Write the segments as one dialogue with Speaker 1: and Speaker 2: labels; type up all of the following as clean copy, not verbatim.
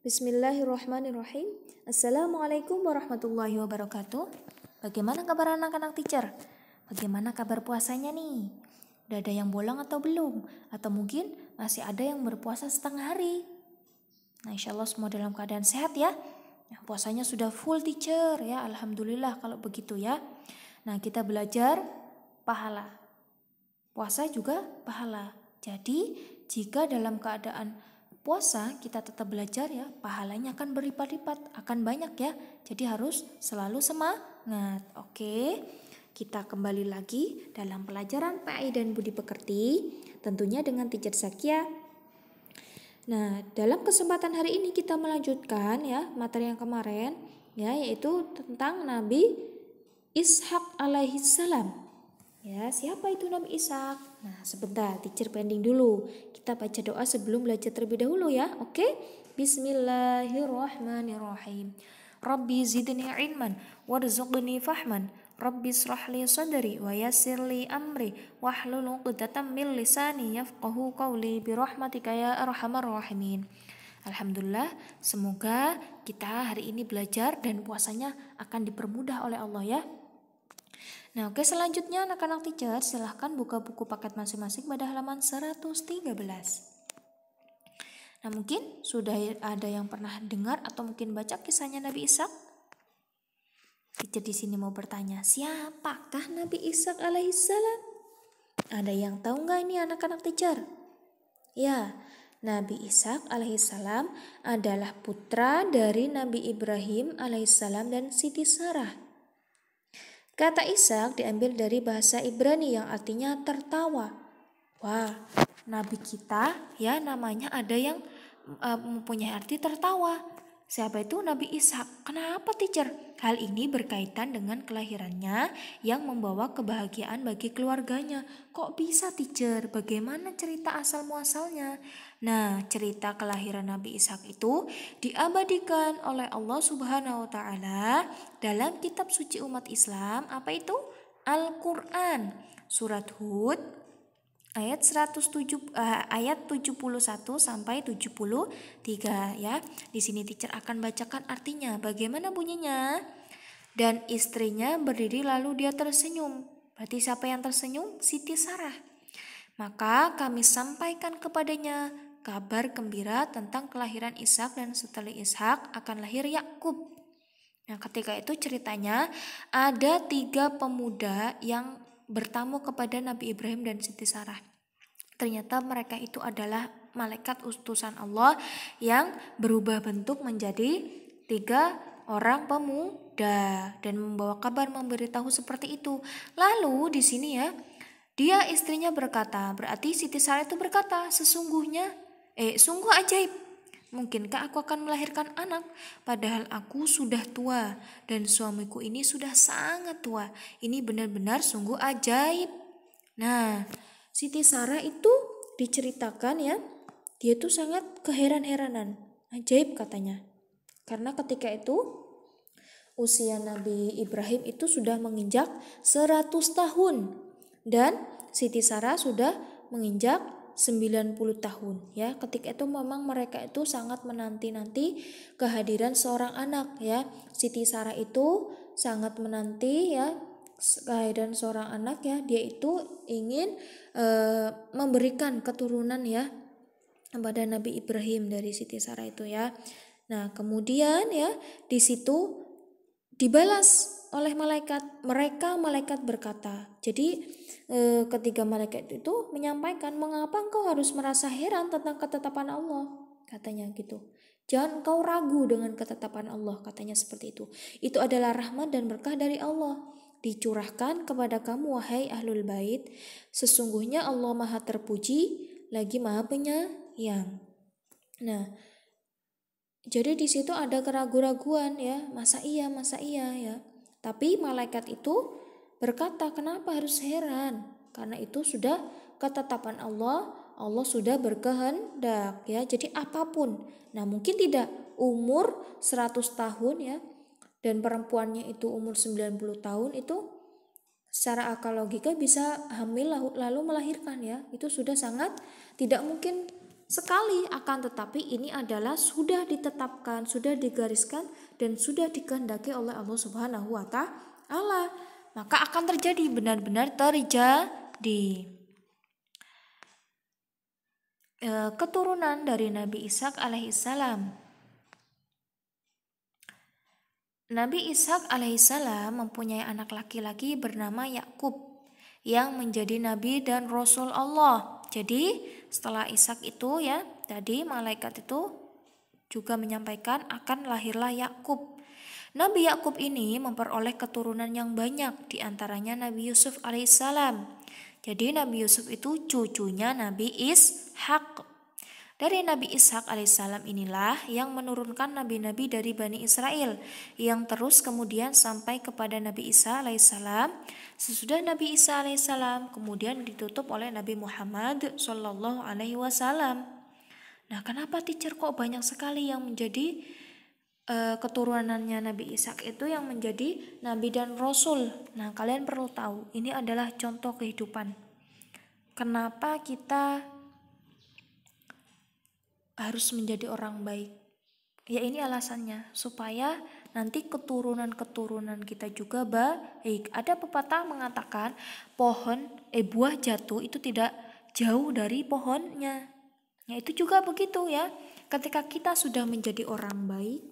Speaker 1: Bismillahirrahmanirrahim. Assalamualaikum warahmatullahi wabarakatuh. Bagaimana kabar anak-anak teacher? Bagaimana kabar puasanya nih? Udah ada yang bolong atau belum? Atau mungkin masih ada yang berpuasa setengah hari? Nah, insya Allah semua dalam keadaan sehat ya. Nah, puasanya sudah full teacher ya. Alhamdulillah kalau begitu ya. Nah, kita belajar pahala. Puasa juga pahala. Jadi, jika dalam keadaan puasa kita tetap belajar ya, pahalanya akan berlipat-lipat, akan banyak ya. Jadi harus selalu semangat. Oke, kita kembali lagi dalam pelajaran PI dan Budi Pekerti, tentunya dengan Teacher Zakia. Nah, dalam kesempatan hari ini kita melanjutkan ya materi yang kemarin ya, yaitu tentang Nabi Ishak alaihissalam. Ya, siapa itu Nabi Ishak? Nah, sebentar, teacher pending dulu. Kita baca doa sebelum belajar terlebih dahulu ya, oke? Bismillahirrahmanirrahim. Rabbi zidni ilman, warzuqni fahman. Rabbi srahli sadri, wa yassirli amri, wahlul 'uqdatam min lisani yafqahu qawli birahmatika ya arhamar rahimin. Alhamdulillah, semoga kita hari ini belajar dan puasanya akan dipermudah oleh Allah ya. Nah, oke, selanjutnya anak-anak teacher silahkan buka buku paket masing-masing pada halaman 113. Nah, mungkin sudah ada yang pernah dengar atau mungkin baca kisahnya Nabi Ishak? Teacher di sini mau bertanya, siapakah Nabi Ishak alaihissalam? Ada yang tahu nggak ini anak-anak teacher? Ya, Nabi Ishak alaihissalam adalah putra dari Nabi Ibrahim alaihissalam dan Siti Sarah. Kata Ishak diambil dari bahasa Ibrani yang artinya tertawa. Wah, Nabi kita ya namanya ada yang mempunyai arti tertawa. Siapa itu Nabi Ishak? Kenapa teacher? Hal ini berkaitan dengan kelahirannya yang membawa kebahagiaan bagi keluarganya. Kok bisa teacher? Bagaimana cerita asal muasalnya? Nah, cerita kelahiran Nabi Ishak itu diabadikan oleh Allah Subhanahu wa taala dalam kitab suci umat Islam. Apa itu? Al-Qur'an. Surat Hud ayat 71 sampai 73 ya. Di sini teacher akan bacakan artinya. Bagaimana bunyinya? Dan istrinya berdiri lalu dia tersenyum. Berarti siapa yang tersenyum? Siti Sarah. Maka kami sampaikan kepadanya kabar gembira tentang kelahiran Ishak dan setelah Ishak akan lahir Yakub. Nah, ketika itu ceritanya ada 3 pemuda yang bertamu kepada Nabi Ibrahim dan Siti Sarah. Ternyata mereka itu adalah malaikat utusan Allah yang berubah bentuk menjadi 3 orang pemuda dan membawa kabar memberitahu seperti itu. Lalu di sini ya, dia istrinya berkata, berarti Siti Sarah itu berkata, sungguh ajaib. Mungkinkah aku akan melahirkan anak? Padahal aku sudah tua dan suamiku ini sudah sangat tua. Ini benar-benar sungguh ajaib. Nah, Siti Sarah itu diceritakan ya, dia tuh sangat keheran-heranan. Ajaib katanya. Karena ketika itu usia Nabi Ibrahim itu sudah menginjak 100 tahun. Dan Siti Sarah sudah menginjak 90 tahun ya. Ketika itu memang mereka itu sangat menanti-nanti kehadiran seorang anak ya. Siti Sarah itu sangat menanti ya kehadiran seorang anak ya. Dia itu ingin memberikan keturunan ya kepada Nabi Ibrahim dari Siti Sarah itu ya. Nah, kemudian ya di situ dibalas oleh malaikat. Malaikat berkata. Jadi ketiga malaikat itu menyampaikan, mengapa engkau harus merasa heran tentang ketetapan Allah, katanya gitu. Jangan engkau ragu dengan ketetapan Allah, katanya seperti itu. Itu adalah rahmat dan berkah dari Allah, dicurahkan kepada kamu wahai ahlul bait. Sesungguhnya Allah maha terpuji lagi maha penyayang. Nah, jadi di situ ada keraguan-raguan ya, masa iya ya. Tapi malaikat itu berkata, kenapa harus heran? Karena itu sudah ketetapan Allah, Allah sudah berkehendak ya. Jadi apapun. Nah, mungkin tidak umur 100 tahun ya dan perempuannya itu umur 90 tahun itu secara akal logika bisa hamil lalu melahirkan ya. Itu sudah sangat tidak mungkin sekali, akan tetapi ini adalah sudah ditetapkan, sudah digariskan dan sudah dikehendaki oleh Allah Subhanahu wa taala. Maka akan terjadi, benar-benar terjadi. Keturunan dari Nabi Ishak alaihissalam. Nabi Ishak alaihissalam mempunyai anak laki-laki bernama Yakub yang menjadi nabi dan rasul Allah. Jadi setelah Ishak itu ya, tadi malaikat itu juga menyampaikan akan lahirlah Yakub. Nabi Yakub ini memperoleh keturunan yang banyak, diantaranya Nabi Yusuf alaihissalam. Jadi Nabi Yusuf itu cucunya Nabi Ishak. Dari Nabi Ishak alaihissalam inilah yang menurunkan nabi-nabi dari Bani Israel, yang terus kemudian sampai kepada Nabi Isa alaihissalam. Sesudah Nabi Isa alaihissalam kemudian ditutup oleh Nabi Muhammad Shallallahu alaihi wasallam. Nah, kenapa teacher kok banyak sekali yang menjadi keturunannya Nabi Ishak itu yang menjadi nabi dan rasul? Nah, kalian perlu tahu, ini adalah contoh kehidupan. Kenapa kita harus menjadi orang baik? Ya, ini alasannya, supaya nanti keturunan-keturunan kita juga baik. Ada pepatah mengatakan buah jatuh itu tidak jauh dari pohonnya. Ya, itu juga begitu ya. Ketika kita sudah menjadi orang baik,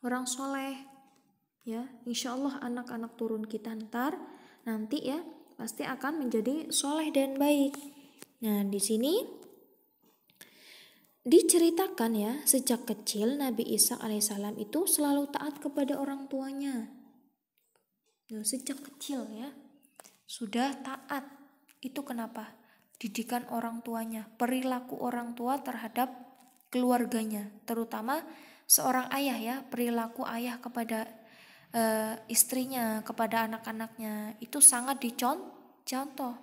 Speaker 1: orang soleh, ya, insya Allah anak-anak turun kita nanti ya pasti akan menjadi soleh dan baik. Nah, di sini diceritakan ya, sejak kecil Nabi Ishak alaihissalam itu selalu taat kepada orang tuanya. Nah, sejak kecil ya sudah taat. Itu kenapa? Didikan orang tuanya, perilaku orang tua terhadap keluarganya, terutama seorang ayah ya, perilaku ayah kepada istrinya, kepada anak-anaknya itu sangat dicontoh.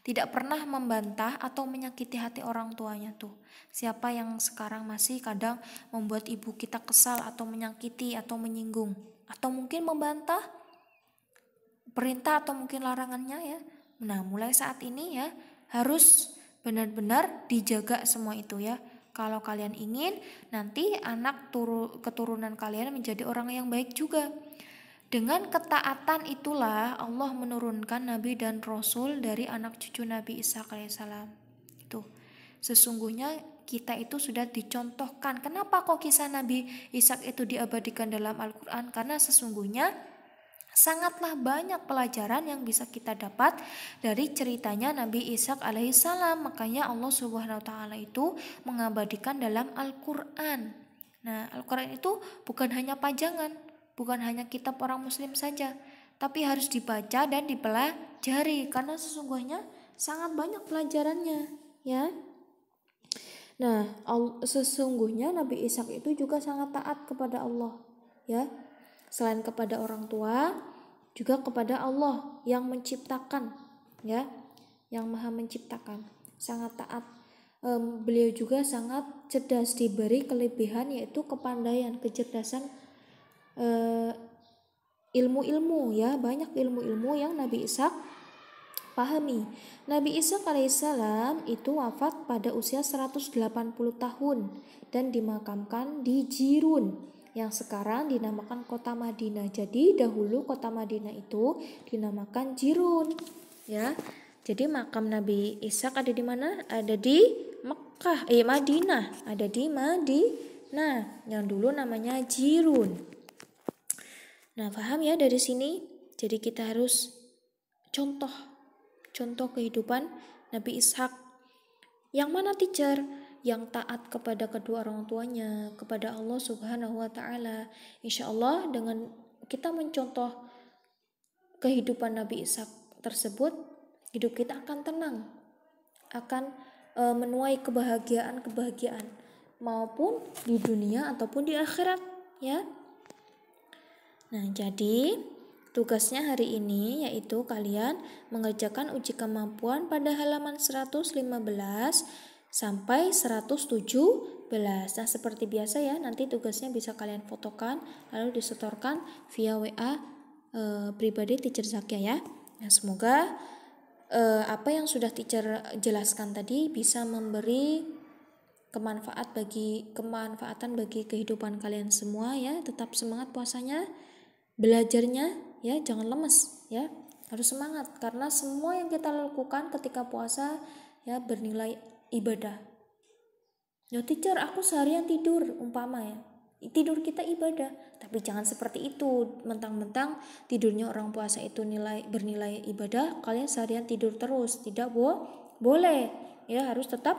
Speaker 1: Tidak pernah membantah atau menyakiti hati orang tuanya tuh. Siapa yang sekarang masih kadang membuat ibu kita kesal atau menyakiti atau menyinggung atau mungkin membantah perintah atau mungkin larangannya ya. Nah, mulai saat ini ya harus benar-benar dijaga semua itu ya. Kalau kalian ingin nanti keturunan kalian menjadi orang yang baik juga. Dengan ketaatan itulah Allah menurunkan nabi dan rasul dari anak cucu Nabi Ishak alaihissalam. Itu sesungguhnya kita itu sudah dicontohkan. Kenapa kok kisah Nabi Ishak itu diabadikan dalam Al-Quran? Karena sesungguhnya sangatlah banyak pelajaran yang bisa kita dapat dari ceritanya Nabi Ishak alaihissalam. Makanya Allah Subhanahu wa taala itu mengabadikan dalam Al-Quran. Nah, Al-Quran itu bukan hanya pajangan, bukan hanya kitab orang muslim saja, tapi harus dibaca dan dipelajari karena sesungguhnya sangat banyak pelajarannya ya. Nah, sesungguhnya Nabi Ishak itu juga sangat taat kepada Allah ya. Selain kepada orang tua, juga kepada Allah yang menciptakan ya, yang maha menciptakan, sangat taat. Beliau juga sangat cerdas, diberi kelebihan yaitu kepandaian, kecerdasan, ilmu-ilmu ya, banyak ilmu-ilmu yang Nabi Ishak pahami. Nabi Ishak alaihissalam itu wafat pada usia 180 tahun dan dimakamkan di Jirun yang sekarang dinamakan kota Madinah. Jadi dahulu kota Madinah itu dinamakan Jirun ya. Jadi makam Nabi Ishak ada di mana? Ada di Madinah. Ada di Madinah yang dulu namanya Jirun. Nah, paham ya dari sini? Jadi kita harus contoh kehidupan Nabi Ishak. Yang mana teacher? Yang taat kepada kedua orang tuanya, kepada Allah Subhanahu wa taala. Insya Allah dengan kita mencontoh kehidupan Nabi Ishak tersebut, hidup kita akan tenang, akan menuai kebahagiaan maupun di dunia ataupun di akhirat ya. Nah, jadi tugasnya hari ini yaitu kalian mengerjakan uji kemampuan pada halaman 115 sampai 117. Nah, seperti biasa ya, nanti tugasnya bisa kalian fotokan lalu disetorkan via WA pribadi Teacher Zakia ya. Nah, semoga apa yang sudah teacher jelaskan tadi bisa memberi kemanfaatan bagi kehidupan kalian semua ya. Tetap semangat puasanya, belajarnya ya, jangan lemes ya. Harus semangat karena semua yang kita lakukan ketika puasa ya bernilai ibadah. Ya teacher, aku seharian tidur umpama ya. Tidur kita ibadah, tapi jangan seperti itu. Mentang-mentang tidurnya orang puasa itu bernilai ibadah, kalian seharian tidur terus. Tidak boleh. Ya, harus tetap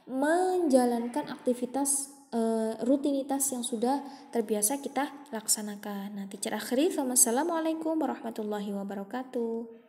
Speaker 1: menjalankan aktivitas rutinitas yang sudah terbiasa kita laksanakan. Nah, teacher akhiri, wassalamualaikum warahmatullahi wabarakatuh.